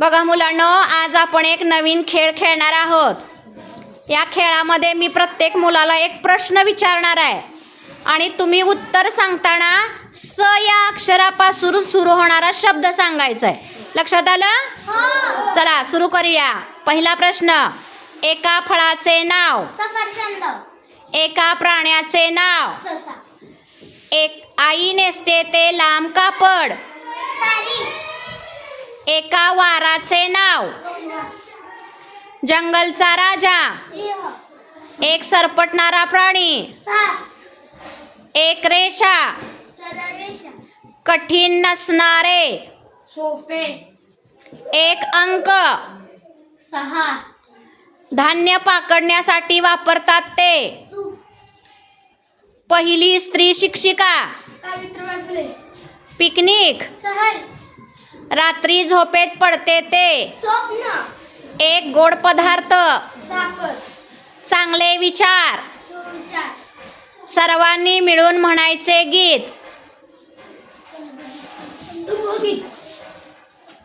बघा मुलांनो, आज आपण एक नवीन खेळ खेळणार आहोत। या खेळामध्ये मी प्रत्येक मुलाला एक प्रश्न विचारणार आहे आणि तुम्ही उत्तर सांगताना स या अक्षरापासून सुरू होणारा शब्द सांगायचा आहे। लक्षात आलं? हो। चला सुरू करूया। पहिला प्रश्न, एका फळाचे नाव। सफरचंद। एका प्राण्याचे नाव। ससा। एक आई नेसते ते लांब कापड। साडी। एका वाराचे नाव। सोंगा। जंगलचा राजा। सिंह। एक सरपटणारा प्राणी। साप। एक रेषा। सरळ रेषा। कठीण नसणारे। सोपे। एक अंक। 6। धान्य पाकडण्यासाठी वापरतात ते। सूप। पहिली स्त्री शिक्षिका। सावित्रीबाई फुले। पिकनिक। सहल। रात्री झोपेत पडते ते। स्वप्न। एक गोड पदार्थ। साखर। चांगले विचार। सुविचार। सर्वांनी मिळून म्हणायचे गीत।